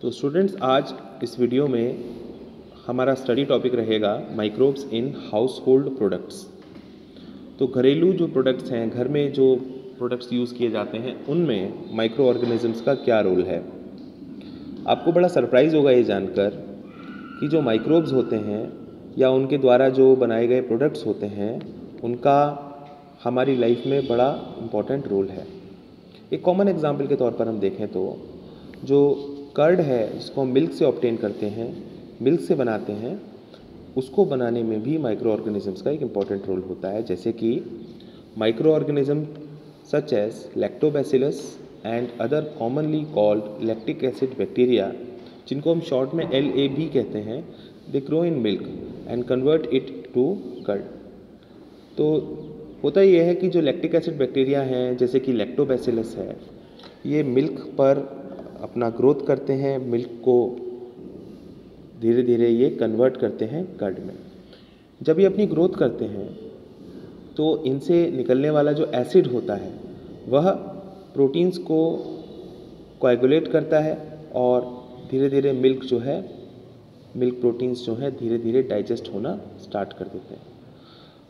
तो स्टूडेंट्स, आज इस वीडियो में हमारा स्टडी टॉपिक रहेगा microbes in house hold products. तो घरेलू जो प्रोडक्ट्स हैं, घर में जो प्रोडक्ट्स यूज़ किए जाते हैं, उनमें माइक्रो ऑर्गेनिजम्स का क्या रोल है। आपको बड़ा सरप्राइज़ होगा ये जानकर कि जो माइक्रोब्स होते हैं या उनके द्वारा जो बनाए गए प्रोडक्ट्स होते हैं, उनका हमारी लाइफ में बड़ा इम्पॉर्टेंट रोल है। एक कॉमन एग्जाम्पल के तौर पर हम देखें तो जो कर्ड है, जिसको हम मिल्क से ऑब्टेन करते हैं, मिल्क से बनाते हैं, उसको बनाने में भी माइक्रो ऑर्गेनिजम्स का एक इम्पॉर्टेंट रोल होता है। जैसे कि micro organism such as lactobacillus and other commonly called lactic acid bacteria, जिनको हम शॉर्ट में LAB कहते हैं, they grow in milk and convert it to curd. तो होता यह है कि जो लैक्टिक एसिड बैक्टीरिया हैं, जैसे कि लैक्टोबैसिलस है, ये मिल्क पर अपना ग्रोथ करते हैं, मिल्क को धीरे धीरे ये कन्वर्ट करते हैं कर्ड में। जब ये अपनी ग्रोथ करते हैं तो इनसे निकलने वाला जो एसिड होता है वह प्रोटीन्स को कोएगुलेट करता है और धीरे धीरे मिल्क प्रोटीन्स जो हैं धीरे धीरे डाइजेस्ट होना स्टार्ट कर देते हैं।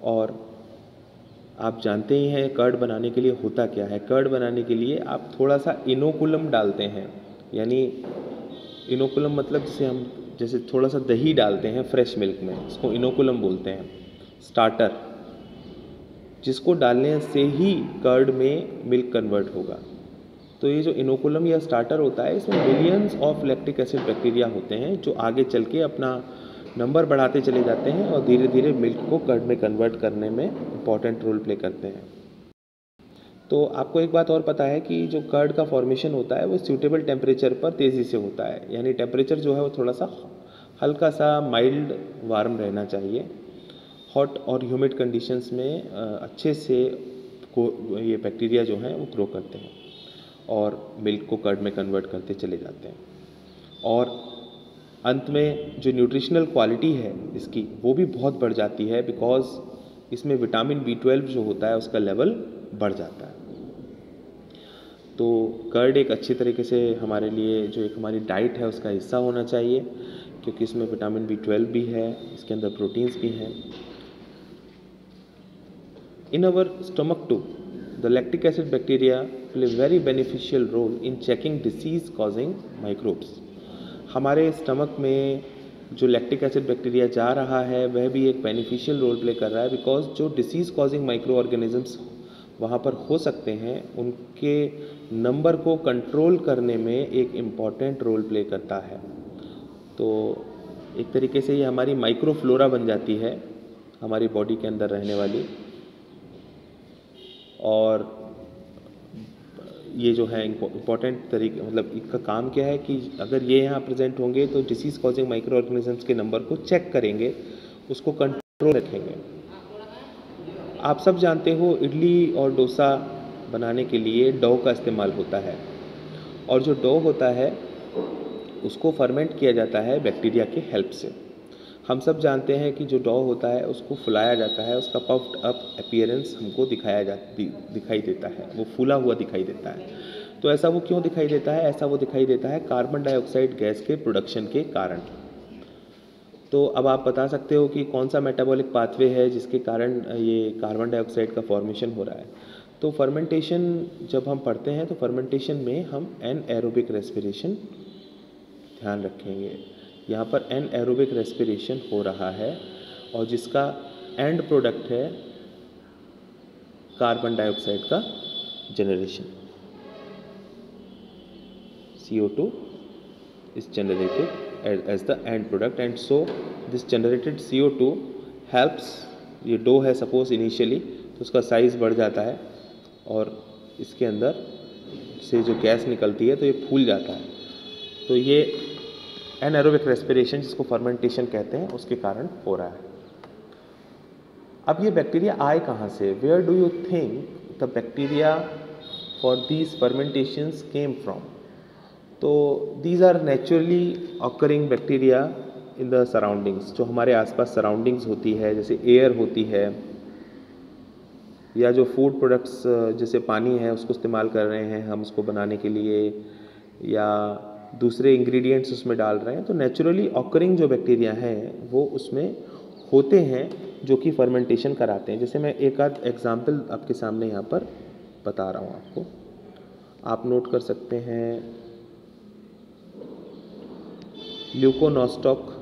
और आप जानते ही हैं कर्ड बनाने के लिए होता क्या है। कर्ड बनाने के लिए आप थोड़ा सा इनोकुलम डालते हैं, यानी इनोकुलम मतलब जैसे थोड़ा सा दही डालते हैं फ्रेश मिल्क में, इसको इनोकुलम बोलते हैं। स्टार्टर, जिसको डालने से ही कर्ड में मिल्क कन्वर्ट होगा। तो ये जो इनोकुलम या स्टार्टर होता है, इसमें millions of lactic acid bacteria होते हैं जो आगे चल के अपना नंबर बढ़ाते चले जाते हैं और धीरे धीरे मिल्क को कर्ड में कन्वर्ट करने में इम्पॉर्टेंट रोल प्ले करते हैं। तो आपको एक बात और पता है कि जो कर्ड का फॉर्मेशन होता है वो सूटेबल टेम्परेचर पर तेज़ी से होता है, यानी टेम्परेचर जो है वो थोड़ा सा हल्का सा माइल्ड वार्म रहना चाहिए। हॉट और ह्यूमिड कंडीशंस में अच्छे से ये बैक्टीरिया जो हैं वो ग्रो करते हैं और मिल्क को कर्ड में कन्वर्ट करते चले जाते हैं। और अंत में जो न्यूट्रिशनल क्वालिटी है इसकी, वो भी बहुत बढ़ जाती है, बिकॉज इसमें विटामिन B12 जो होता है उसका लेवल बढ़ जाता है। तो कर्ड एक अच्छी तरीके से हमारे लिए जो एक हमारी डाइट है उसका हिस्सा होना चाहिए, क्योंकि इसमें विटामिन B12 भी है, इसके अंदर प्रोटीन्स भी हैं। In our stomach too, the lactic acid bacteria play a very beneficial role in checking disease causing microbes. हमारे स्टमक में जो लैक्टिक एसिड बैक्टीरिया जा रहा है वह भी एक बेनिफिशियल रोल प्ले कर रहा है, बिकॉज जो डिसीज़ कॉजिंग माइक्रो ऑर्गेनिजम्स वहाँ पर हो सकते हैं उनके नंबर को कंट्रोल करने में एक इम्पॉर्टेंट रोल प्ले करता है। तो एक तरीके से ये हमारी माइक्रो फ्लोरा बन जाती है हमारी बॉडी के अंदर रहने वाली। और ये जो है इम्पॉर्टेंट तरीके, मतलब इसका काम क्या है कि अगर ये यहाँ प्रेजेंट होंगे तो डिसीज़ कॉजिंग माइक्रो ऑर्गेनिजम्स के नंबर को चेक करेंगे, उसको कंट्रोल रखेंगे। आप सब जानते हो इडली और डोसा बनाने के लिए डो का इस्तेमाल होता है, और जो डो होता है उसको फर्मेंट किया जाता है बैक्टीरिया के हेल्प से। हम सब जानते हैं कि जो डो होता है उसको फुलाया जाता है, उसका पफ्ड अप अपीयरेंस हमको दिखाई देता है, वो फूला हुआ दिखाई देता है। तो ऐसा वो क्यों दिखाई देता है? ऐसा वो दिखाई देता है कार्बन डाइऑक्साइड गैस के प्रोडक्शन के कारण। तो अब आप बता सकते हो कि कौन सा मेटाबॉलिक पाथवे है जिसके कारण ये कार्बन डाइऑक्साइड का फॉर्मेशन हो रहा है। तो फर्मेंटेशन जब हम पढ़ते हैं तो फर्मेंटेशन में हम एनएरोबिक रेस्पिरेशन ध्यान रखेंगे। यहाँ पर एनएरोबिक रेस्पिरेशन हो रहा है और जिसका एंड प्रोडक्ट है कार्बन डाइऑक्साइड का generation. CO2 is generated as the end product, and so this generated CO2 helps, ये डो है सपोज इनिशियली, तो उसका साइज़ बढ़ जाता है और इसके अंदर से जो गैस निकलती है तो ये फूल जाता है। तो ये एनएरोबिक रेस्पिरेशन, जिसको फर्मेंटेशन कहते हैं, उसके कारण हो रहा है। अब ये बैक्टीरिया आए कहाँ से? Where do you think the bacteria for these fermentations came from? तो these are naturally occurring bacteria in the surroundings, जो हमारे आसपास सराउंडिंग्स होती है, जैसे एयर होती है, या जो फूड प्रोडक्ट्स जैसे पानी है उसको इस्तेमाल कर रहे हैं हम उसको बनाने के लिए, या दूसरे इंग्रेडिएंट्स उसमें डाल रहे हैं, तो नेचुरली ऑकरिंग जो बैक्टीरिया हैं वो उसमें होते हैं जो कि फर्मेंटेशन कराते हैं। जैसे मैं एक आध एग्जांपल आपके सामने यहाँ पर बता रहा हूँ आपको, आप नोट कर सकते हैं। ल्यूकोनोस्टॉक,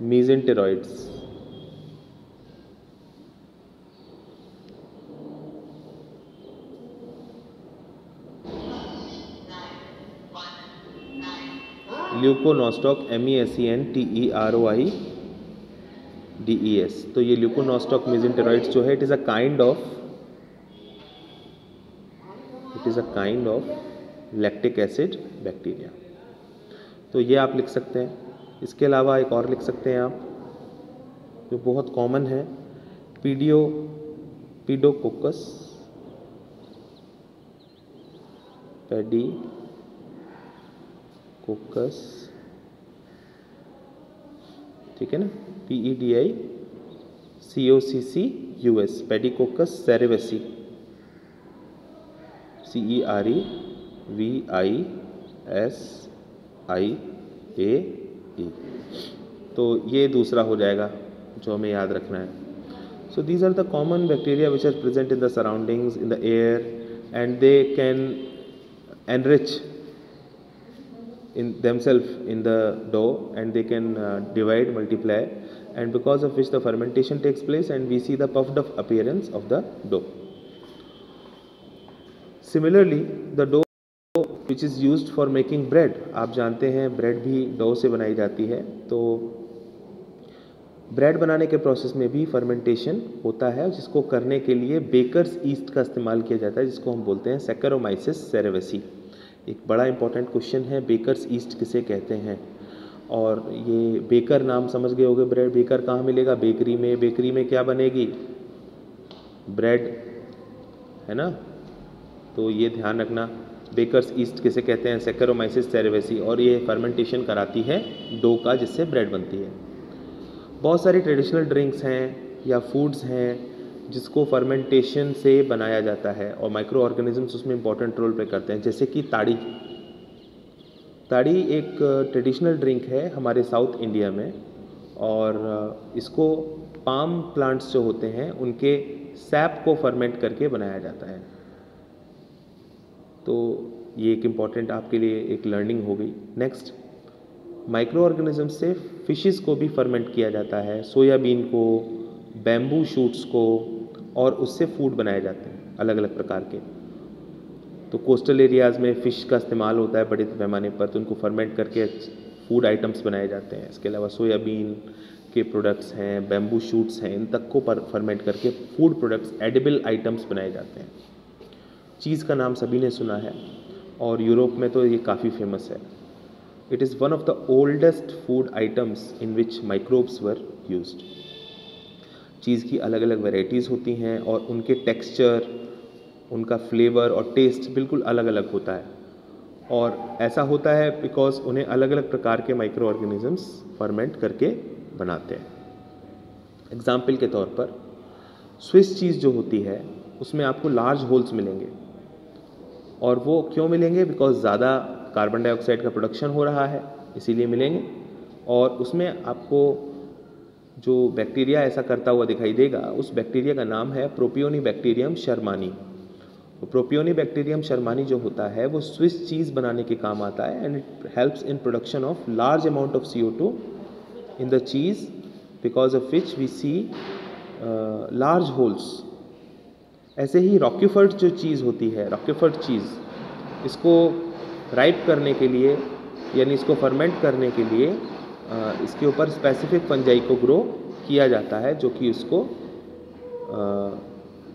मीजेंटेरॉइड्स, ल्यूकोनोस्टॉक MESENTEROIDES। तो ये ल्यूकोनोस्टॉक मीजेंटेरॉइड्स जो है, it is a kind of lactic acid bacteria. तो ये आप लिख सकते हैं। इसके अलावा एक और लिख सकते हैं आप, जो बहुत कॉमन है, पीडोकोकस, ठीक है ना, PEDICOCCUS, पेडिकोकस सेरेवेसी, CEREVISIAE। तो ये दूसरा हो जाएगा जो हमें याद रखना है। So these are the common bacteria which are present in the surroundings, in the air, and they can enrich in themselves in the dough, and they can divide, multiply, and because of which the fermentation takes place and we see the puffed up appearance of the dough. Similarly, the dough which is used for making bread, आप जानते हैं bread भी dough से बनाई जाती है। तो bread बनाने के प्रोसेस में भी फर्मेंटेशन होता है, जिसको करने के लिए बेकर्स ईस्ट का इस्तेमाल किया जाता है, जिसको हम बोलते हैं सैकरोमाइसिस सेरेवेसी। एक बड़ा इंपॉर्टेंट क्वेश्चन है, बेकर्स ईस्ट किसे कहते हैं। और ये बेकर नाम समझ गए होंगे, ब्रेड बेकर कहाँ मिलेगा, बेकरी में। बेकरी में क्या बनेगी, ब्रेड, है ना। तो ये ध्यान रखना, बेकर्स ईस्ट किसे कहते हैं, सैकरोमाइसिस सेरेवेसी, और ये फर्मेंटेशन कराती है डो का, जिससे ब्रेड बनती है। बहुत सारी ट्रेडिशनल ड्रिंक्स हैं या फूड्स हैं जिसको फर्मेंटेशन से बनाया जाता है, और माइक्रो ऑर्गेनिजम्स उसमें इंपॉर्टेंट रोल प्ले करते हैं। जैसे कि ताड़ी एक ट्रेडिशनल ड्रिंक है हमारे साउथ इंडिया में, और इसको पाम प्लांट्स जो होते हैं उनके सैप को फर्मेंट करके बनाया जाता है। तो ये एक इम्पॉर्टेंट आपके लिए एक लर्निंग हो गई। नेक्स्ट, माइक्रो ऑर्गेनिज्म से फिशेस को भी फर्मेंट किया जाता है, सोयाबीन को, बैम्बू शूट्स को, और उससे फूड बनाए जाते हैं अलग अलग प्रकार के। तो कोस्टल एरियाज़ में फ़िश का इस्तेमाल होता है बड़े पैमाने पर, तो उनको फर्मेंट करके फूड आइटम्स बनाए जाते हैं। इसके अलावा सोयाबीन के प्रोडक्ट्स हैं, बैम्बू शूट्स हैं, इन तक को फर्मेंट करके फूड प्रोडक्ट्स, एडिबल आइटम्स बनाए जाते हैं। चीज़ का नाम सभी ने सुना है, और यूरोप में तो ये काफ़ी फेमस है। It is one of the oldest food items in which microbes were used. चीज़ की अलग अलग वेराइटीज़ होती हैं, और उनके टेक्सचर, उनका फ्लेवर और टेस्ट बिल्कुल अलग अलग होता है। और ऐसा होता है बिकॉज उन्हें अलग अलग प्रकार के माइक्रो ऑर्गेनिजम्स फर्मेंट करके बनाते हैं। एग्जाम्पल के तौर पर स्विस चीज़ जो होती है उसमें आपको लार्ज होल्स मिलेंगे, और वो क्यों मिलेंगे, बिकॉज ज़्यादा कार्बन डाइऑक्साइड का प्रोडक्शन हो रहा है, इसीलिए मिलेंगे। और उसमें आपको जो बैक्टीरिया ऐसा करता हुआ दिखाई देगा, उस बैक्टीरिया का नाम है प्रोपियोनिबैक्टीरियम शर्मानी। तो प्रोपियोनिबैक्टीरियम शर्मानी जो होता है वो स्विस चीज़ बनाने के काम आता है, and it helps in production of large amount of CO2 in the cheese, because of which we see large holes. ऐसे ही रॉकीफोर्ड जो चीज़ होती है, रॉकीफोर्ड चीज़, इसको राइप करने के लिए, यानी इसको फर्मेंट करने के लिए इसके ऊपर स्पेसिफिक फंजाई को ग्रो किया जाता है, जो कि उसको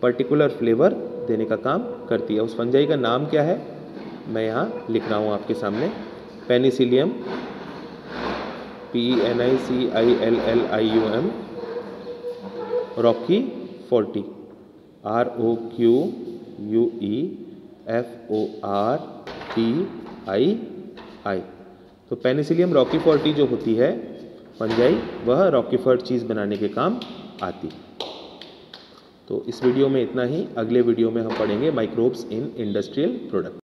पर्टिकुलर फ्लेवर देने का काम करती है। उस फंजाई का नाम क्या है, मैं यहाँ लिख रहा हूँ आपके सामने, पेनिसिलियम, PENICILLIUM, रॉकी 40, ROQUEFORTII। तो पेनिसिलियम रॉकी 40 जो होती है फंजाई, वह रॉकीफोर्ड चीज़ बनाने के काम आती। तो इस वीडियो में इतना ही। अगले वीडियो में हम पढ़ेंगे माइक्रोब्स इन इंडस्ट्रियल प्रोडक्ट।